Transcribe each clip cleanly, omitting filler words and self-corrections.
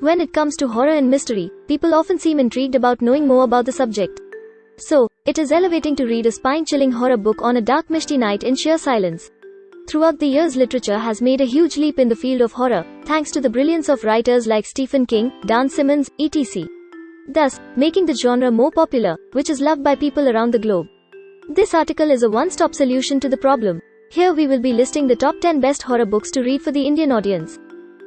When it comes to horror and mystery, people often seem intrigued about knowing more about the subject. So, it is elevating to read a spine-chilling horror book on a dark misty night in sheer silence. Throughout the years, literature has made a huge leap in the field of horror, thanks to the brilliance of writers like Stephen King, Dan Simmons, etc. Thus, making the genre more popular, which is loved by people around the globe. This article is a one-stop solution to the problem. Here we will be listing the top 10 best horror books to read for the Indian audience.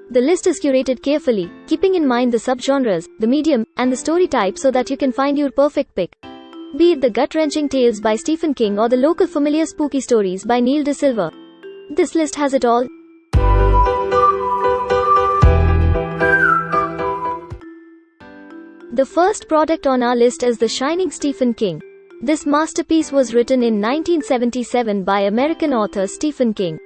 The list is curated carefully, keeping in mind the subgenres, the medium, and the story type so that you can find your perfect pick. Be it the gut-wrenching tales by Stephen King or the local familiar spooky stories by Neil De Silva. This list has it all. The first product on our list is The Shining Stephen King. This masterpiece was written in 1977 by American author Stephen King.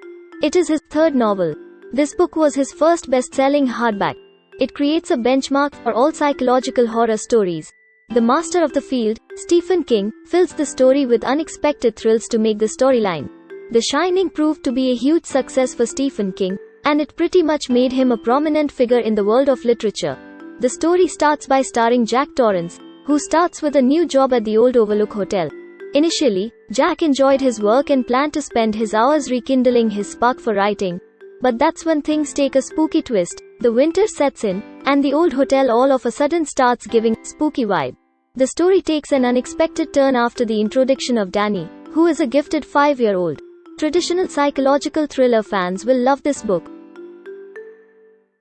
It is his third novel. This book was his first best-selling hardback. It creates a benchmark for all psychological horror stories. The master of the field, Stephen King, fills the story with unexpected thrills to make the storyline. The Shining proved to be a huge success for Stephen King, and it pretty much made him a prominent figure in the world of literature. The story starts by starring Jack Torrance, who starts with a new job at the Old Overlook Hotel. Initially, Jack enjoyed his work and planned to spend his hours rekindling his spark for writing. But that's when things take a spooky twist. The winter sets in, and the old hotel all of a sudden starts giving spooky vibe. The story takes an unexpected turn after the introduction of Danny, who is a gifted 5-year-old. Traditional psychological thriller fans will love this book.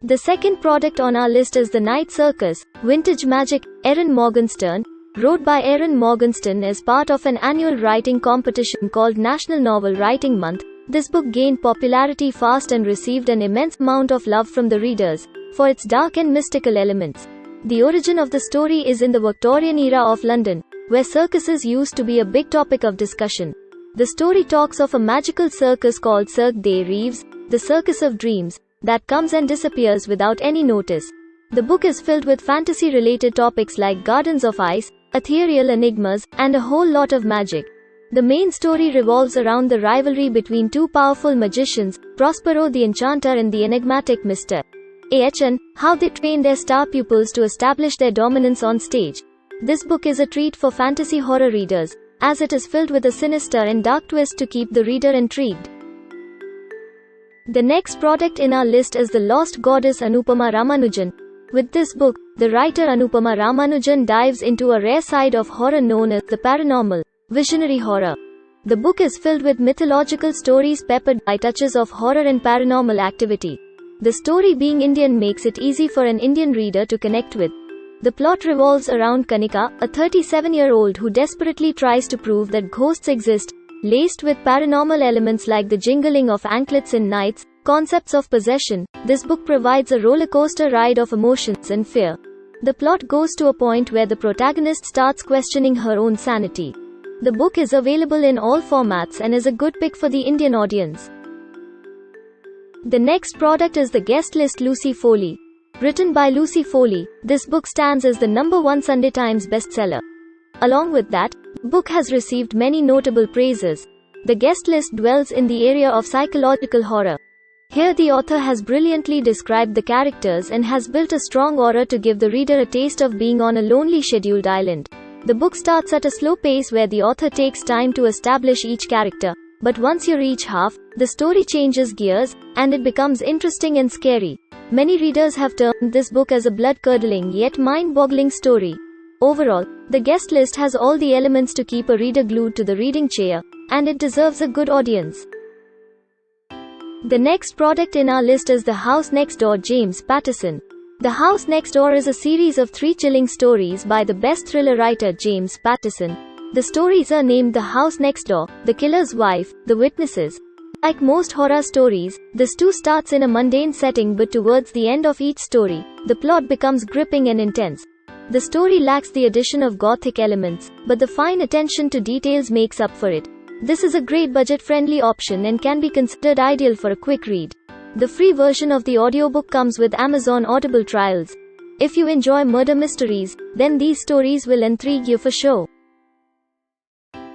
The second product on our list is The Night Circus, Vintage Magic, Erin Morgenstern. Wrote by Erin Morgenstern as part of an annual writing competition called National Novel Writing Month. This book gained popularity fast and received an immense amount of love from the readers, for its dark and mystical elements. The origin of the story is in the Victorian era of London, where circuses used to be a big topic of discussion. The story talks of a magical circus called Cirque des Rêves, the Circus of Dreams, that comes and disappears without any notice. The book is filled with fantasy-related topics like gardens of ice, ethereal enigmas, and a whole lot of magic. The main story revolves around the rivalry between two powerful magicians, Prospero the Enchanter and the enigmatic Mr. Ahn, how they train their star pupils to establish their dominance on stage. This book is a treat for fantasy horror readers, as it is filled with a sinister and dark twist to keep the reader intrigued. The next product in our list is The Lost Goddess Anupama Ramanujan. With this book, the writer Anupama Ramanujan dives into a rare side of horror known as the paranormal, visionary horror. The book is filled with mythological stories peppered by touches of horror and paranormal activity. The story being Indian makes it easy for an Indian reader to connect with. The plot revolves around Kanika, a 37-year-old who desperately tries to prove that ghosts exist, laced with paranormal elements like the jingling of anklets in nights, concepts of possession. This book provides a roller coaster ride of emotions and fear. The plot goes to a point where the protagonist starts questioning her own sanity. The book is available in all formats and is a good pick for the Indian audience. The next product is The Guest List Lucy Foley. Written by Lucy Foley, this book stands as the #1 Sunday Times bestseller. Along with that, the book has received many notable praises. The Guest List dwells in the area of psychological horror. Here the author has brilliantly described the characters and has built a strong aura to give the reader a taste of being on a lonely scheduled island. The book starts at a slow pace where the author takes time to establish each character, but once you reach half, the story changes gears, and it becomes interesting and scary. Many readers have termed this book as a blood-curdling yet mind-boggling story. Overall, The Guest List has all the elements to keep a reader glued to the reading chair, and it deserves a good audience. The next product in our list is The House Next Door, James Patterson. The House Next Door is a series of 3 chilling stories by the best thriller writer James Patterson. The stories are named The House Next Door, The Killer's Wife, The Witnesses. Like most horror stories, this too starts in a mundane setting, but towards the end of each story, the plot becomes gripping and intense. The story lacks the addition of gothic elements, but the fine attention to details makes up for it. This is a great budget-friendly option and can be considered ideal for a quick read. The free version of the audiobook comes with Amazon Audible trials. If you enjoy murder mysteries, then these stories will intrigue you for sure.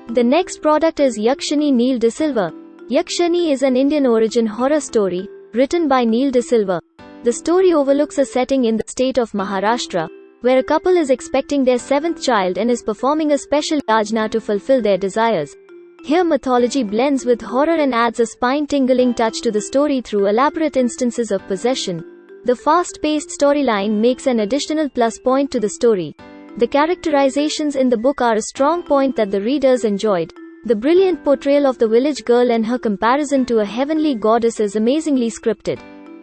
The next product is Yakshini, Neil De Silva. Yakshini is an Indian origin horror story, written by Neil De Silva. The story overlooks a setting in the state of Maharashtra, where a couple is expecting their 7th child and is performing a special yajna to fulfill their desires. Here mythology blends with horror and adds a spine-tingling touch to the story through elaborate instances of possession. The fast-paced storyline makes an additional plus point to the story. The characterizations in the book are a strong point that the readers enjoyed. The brilliant portrayal of the village girl and her comparison to a heavenly goddess is amazingly scripted.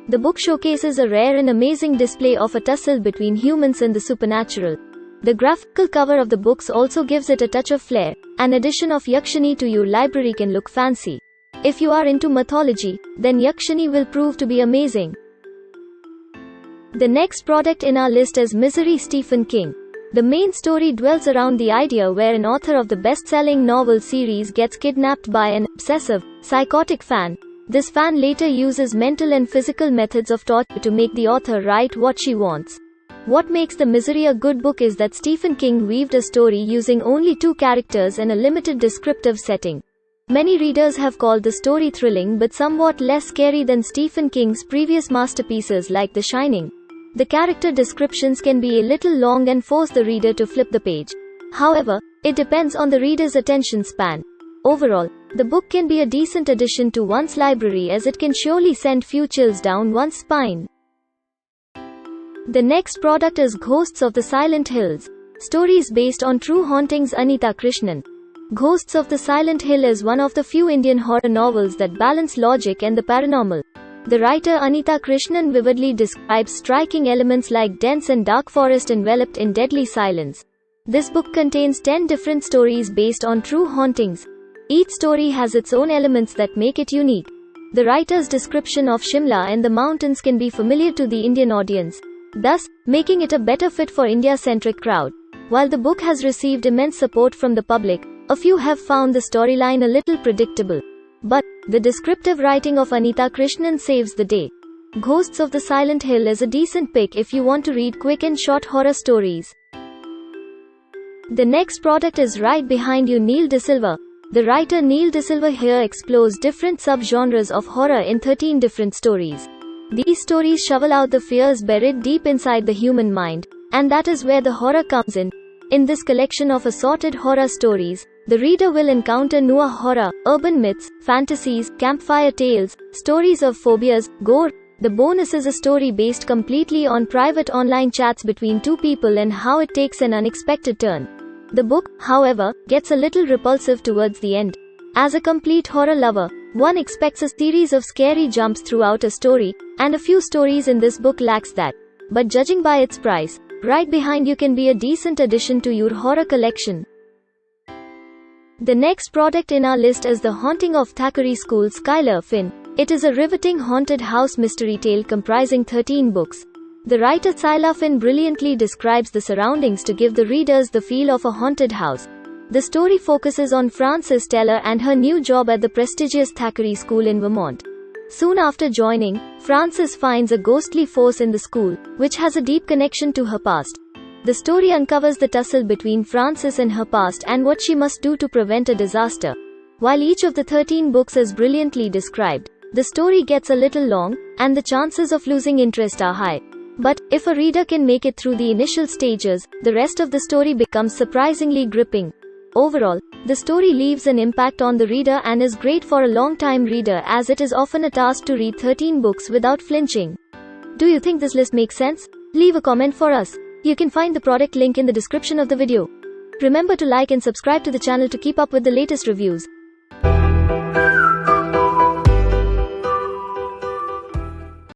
The book showcases a rare and amazing display of a tussle between humans and the supernatural. The graphical cover of the books also gives it a touch of flair. An edition of Yakshini to your library can look fancy. If you are into mythology, then Yakshini will prove to be amazing. The next product in our list is Misery, Stephen King. The main story dwells around the idea where an author of the best-selling novel series gets kidnapped by an obsessive, psychotic fan. This fan later uses mental and physical methods of torture to make the author write what she wants. What makes The Misery a good book is that Stephen King weaved a story using only 2 characters and a limited descriptive setting. Many readers have called the story thrilling but somewhat less scary than Stephen King's previous masterpieces like The Shining. The character descriptions can be a little long and force the reader to flip the page. However, it depends on the reader's attention span. Overall, the book can be a decent addition to one's library as it can surely send few chills down one's spine. The next product is Ghosts of the Silent Hills. Stories based on true hauntings. Anita Krishnan. Ghosts of the Silent Hill is one of the few Indian horror novels that balance logic and the paranormal. The writer Anita Krishnan vividly describes striking elements like dense and dark forest enveloped in deadly silence. This book contains 10 different stories based on true hauntings. Each story has its own elements that make it unique. The writer's description of Shimla and the mountains can be familiar to the Indian audience, thus making it a better fit for India-centric crowd. While the book has received immense support from the public, a few have found the storyline a little predictable. But the descriptive writing of Anita Krishnan saves the day. Ghosts of the Silent Hill is a decent pick if you want to read quick and short horror stories. The next product is right behind you. Neil DeSilva. The writer Neil DeSilva here explores different subgenres of horror in 13 different stories. These stories shovel out the fears buried deep inside the human mind, and that is where the horror comes in. In this collection of assorted horror stories, the reader will encounter noir horror, urban myths, fantasies, campfire tales, stories of phobias, gore. The bonus is a story based completely on private online chats between 2 people and how it takes an unexpected turn. The book, however, gets a little repulsive towards the end. As a complete horror lover, one expects a series of scary jumps throughout a story, and a few stories in this book lacks that. But judging by its price, Right Behind You can be a decent addition to your horror collection. The next product in our list is The Haunting of Thackery School. Skylar Finn. It is a riveting haunted house mystery tale comprising 13 books. The writer Skylar Finn brilliantly describes the surroundings to give the readers the feel of a haunted house. The story focuses on Frances Teller and her new job at the prestigious Thackery School in Vermont. Soon after joining, Frances finds a ghostly force in the school, which has a deep connection to her past. The story uncovers the tussle between Frances and her past and what she must do to prevent a disaster. While each of the 13 books is brilliantly described, the story gets a little long, and the chances of losing interest are high. But, if a reader can make it through the initial stages, the rest of the story becomes surprisingly gripping. Overall, the story leaves an impact on the reader and is great for a long-time reader as it is often a task to read 13 books without flinching. Do you think this list makes sense? Leave a comment for us. You can find the product link in the description of the video. Remember to like and subscribe to the channel to keep up with the latest reviews.